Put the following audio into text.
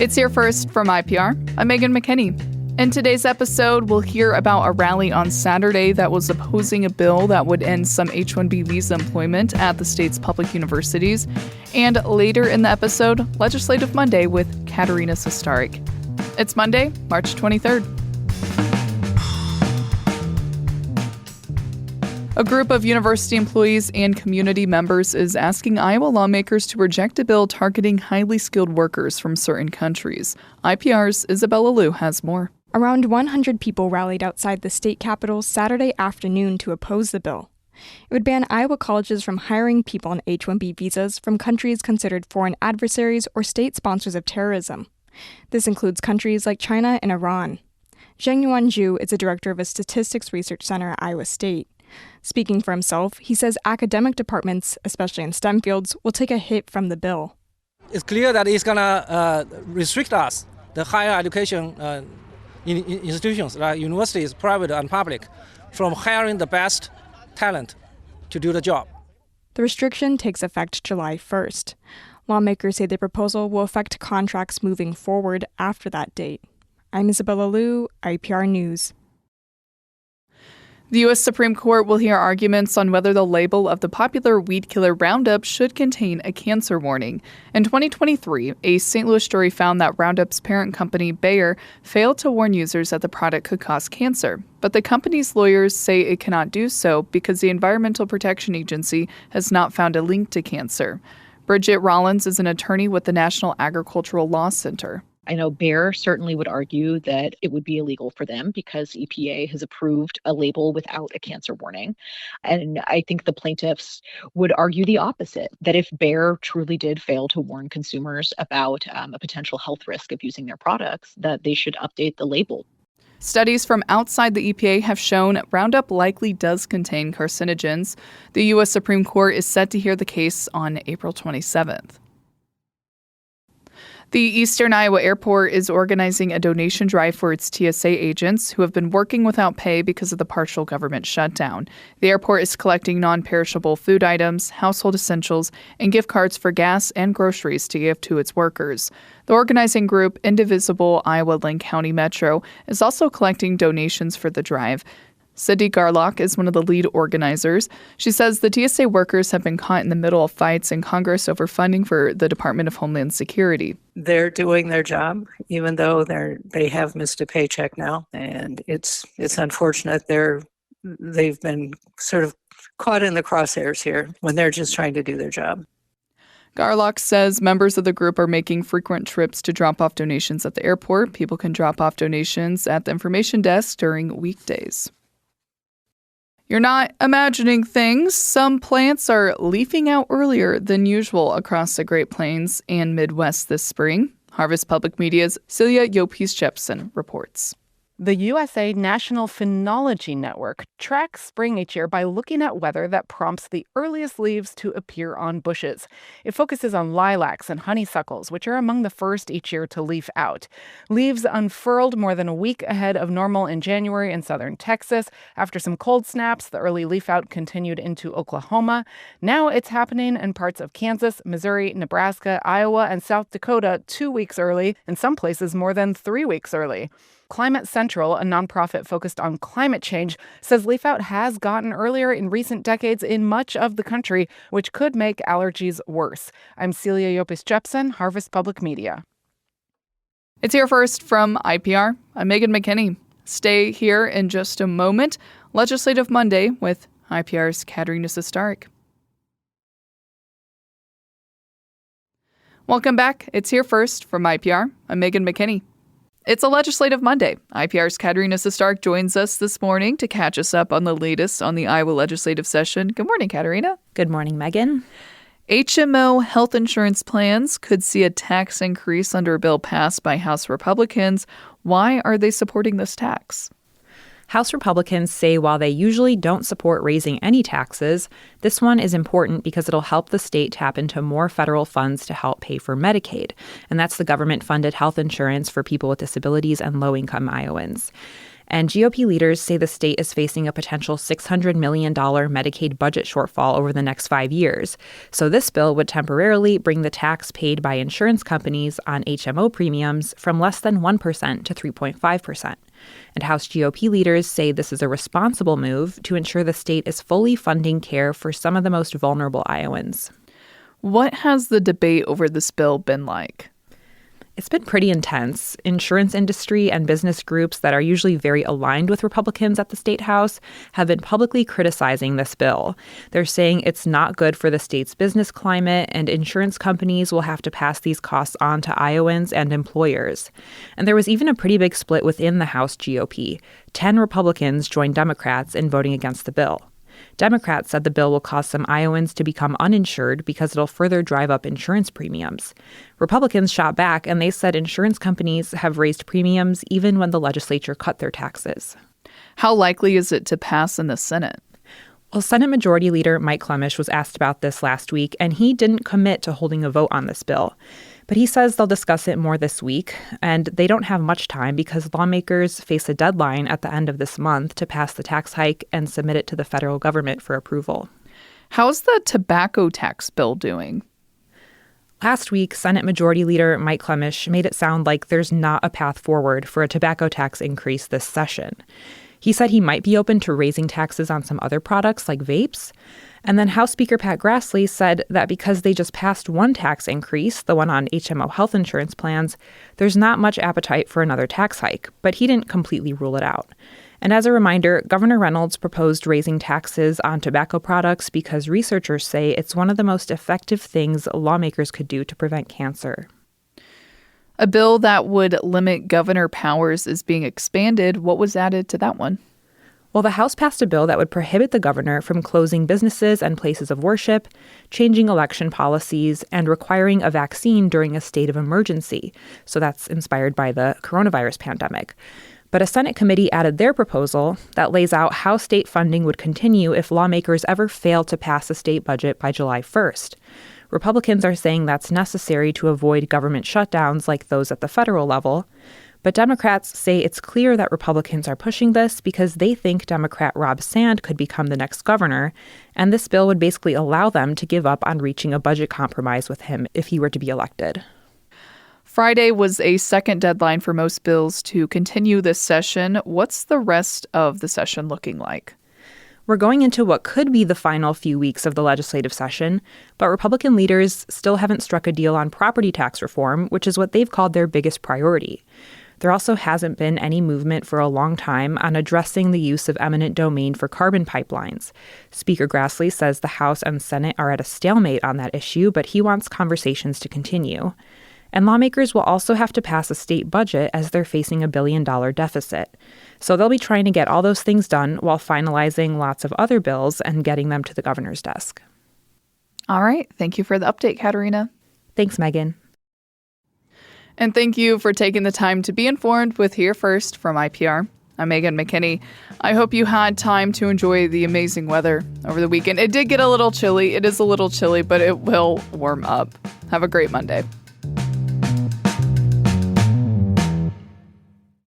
It's here first from IPR. I'm Megan McKinney. In today's episode, we'll hear about a rally on Saturday that was opposing a bill that would end some H-1B visa employment at the state's public universities. And later in the episode, Legislative Monday with Katerina Sostaric. It's Monday, March 23rd. A group of university employees and community members is asking Iowa lawmakers to reject a bill targeting highly skilled workers from certain countries. IPR's Isabella Liu has more. Around 100 people rallied outside the state capitol Saturday afternoon to oppose the bill. It would ban Iowa colleges from hiring people on H-1B visas from countries considered foreign adversaries or state sponsors of terrorism. This includes countries like China and Iran. Zhengyuan Zhu is a director of a statistics research center at Iowa State. Speaking for himself, he says academic departments, especially in STEM fields, will take a hit from the bill. It's clear that it's going to restrict us, the higher education institutions, like universities, private and public, from hiring the best talent to do the job. The restriction takes effect July 1st. Lawmakers say the proposal will affect contracts moving forward after that date. I'm Isabella Liu, IPR News. The U.S. Supreme Court will hear arguments on whether the label of the popular weed killer Roundup should contain a cancer warning. In 2023, a St. Louis jury found that Roundup's parent company, Bayer, failed to warn users that the product could cause cancer. But the company's lawyers say it cannot do so because the Environmental Protection Agency has not found a link to cancer. Bridget Rollins is an attorney with the National Agricultural Law Center. I know Bayer certainly would argue that it would be illegal for them because EPA has approved a label without a cancer warning. And I think the plaintiffs would argue the opposite, that if Bayer truly did fail to warn consumers about a potential health risk of using their products, that they should update the label. Studies from outside the EPA have shown Roundup likely does contain carcinogens. The U.S. Supreme Court is set to hear the case on April 27th. The Eastern Iowa Airport is organizing a donation drive for its TSA agents who have been working without pay because of the partial government shutdown. The airport is collecting non-perishable food items, household essentials, and gift cards for gas and groceries to give to its workers. The organizing group, Indivisible Iowa-Linn County Metro, is also collecting donations for the drive. Cindy Garlock is one of the lead organizers. She says the TSA workers have been caught in the middle of fights in Congress over funding for the Department of Homeland Security. They're doing their job, even though they have missed a paycheck now, and it's unfortunate. They've been sort of caught in the crosshairs here when they're just trying to do their job. Garlock says members of the group are making frequent trips to drop off donations at the airport. People can drop off donations at the information desk during weekdays. You're not imagining things. Some plants are leafing out earlier than usual across the Great Plains and Midwest this spring. Harvest Public Media's Celia Yopis-Jepsen reports. The USA National Phenology Network tracks spring each year by looking at weather that prompts the earliest leaves to appear on bushes. It focuses on lilacs and honeysuckles, which are among the first each year to leaf out. Leaves unfurled more than a week ahead of normal in January in southern Texas. After some cold snaps, the early leaf out continued into Oklahoma. Now it's happening in parts of Kansas, Missouri, Nebraska, Iowa, and South Dakota 2 weeks early, in some places more than 3 weeks early. Climate Central, a nonprofit focused on climate change, says leaf-out has gotten earlier in recent decades in much of the country, which could make allergies worse. I'm Celia Yopis-Jepsen, Harvest Public Media. It's here first from IPR. I'm Megan McKinney. Stay here in just a moment. Legislative Monday with IPR's Katerina Sostaric. Welcome back. It's here first from IPR. I'm Megan McKinney. It's a Legislative Monday. IPR's Katerina Sostaric joins us this morning to catch us up on the latest on the Iowa legislative session. Good morning, Katerina. Good morning, Megan. HMO health insurance plans could see a tax increase under a bill passed by House Republicans. Why are they supporting this tax? House Republicans say while they usually don't support raising any taxes, this one is important because it'll help the state tap into more federal funds to help pay for Medicaid. And that's the government-funded health insurance for people with disabilities and low-income Iowans. And GOP leaders say the state is facing a potential $600 million Medicaid budget shortfall over the next 5 years. So this bill would temporarily bring the tax paid by insurance companies on HMO premiums from less than 1% to 3.5%. And House GOP leaders say this is a responsible move to ensure the state is fully funding care for some of the most vulnerable Iowans. What has the debate over this bill been like? It's been pretty intense. Insurance industry and business groups that are usually very aligned with Republicans at the state house have been publicly criticizing this bill. They're saying it's not good for the state's business climate, and insurance companies will have to pass these costs on to Iowans and employers. And there was even a pretty big split within the House GOP. 10 Republicans joined Democrats in voting against the bill. Democrats said the bill will cause some Iowans to become uninsured because it'll further drive up insurance premiums. Republicans shot back, and they said insurance companies have raised premiums even when the legislature cut their taxes. How likely is it to pass in the Senate? Well, Senate Majority Leader Mike Clemish was asked about this last week, and he didn't commit to holding a vote on this bill. But he says they'll discuss it more this week, and they don't have much time because lawmakers face a deadline at the end of this month to pass the tax hike and submit it to the federal government for approval. How's the tobacco tax bill doing? Last week, Senate Majority Leader Mike Clemish made it sound like there's not a path forward for a tobacco tax increase this session. He said he might be open to raising taxes on some other products like vapes. And then House Speaker Pat Grassley said that because they just passed one tax increase, the one on HMO health insurance plans, there's not much appetite for another tax hike, but he didn't completely rule it out. And as a reminder, Governor Reynolds proposed raising taxes on tobacco products because researchers say it's one of the most effective things lawmakers could do to prevent cancer. A bill that would limit governor powers is being expanded. What was added to that one? Well, the House passed a bill that would prohibit the governor from closing businesses and places of worship, changing election policies, and requiring a vaccine during a state of emergency. So that's inspired by the coronavirus pandemic. But a Senate committee added their proposal that lays out how state funding would continue if lawmakers ever fail to pass a state budget by July 1st. Republicans are saying that's necessary to avoid government shutdowns like those at the federal level. But Democrats say it's clear that Republicans are pushing this because they think Democrat Rob Sand could become the next governor, and this bill would basically allow them to give up on reaching a budget compromise with him if he were to be elected. Friday was a second deadline for most bills to continue this session. What's the rest of the session looking like? We're going into what could be the final few weeks of the legislative session, but Republican leaders still haven't struck a deal on property tax reform, which is what they've called their biggest priority. There also hasn't been any movement for a long time on addressing the use of eminent domain for carbon pipelines. Speaker Grassley says the House and Senate are at a stalemate on that issue, but he wants conversations to continue. And lawmakers will also have to pass a state budget as they're facing $1 billion deficit. So they'll be trying to get all those things done while finalizing lots of other bills and getting them to the governor's desk. All right. Thank you for the update, Katerina. Thanks, Megan. And thank you for taking the time to be informed with Here First from IPR. I'm Megan McKinney. I hope you had time to enjoy the amazing weather over the weekend. It did get a little chilly. It is a little chilly, but it will warm up. Have a great Monday.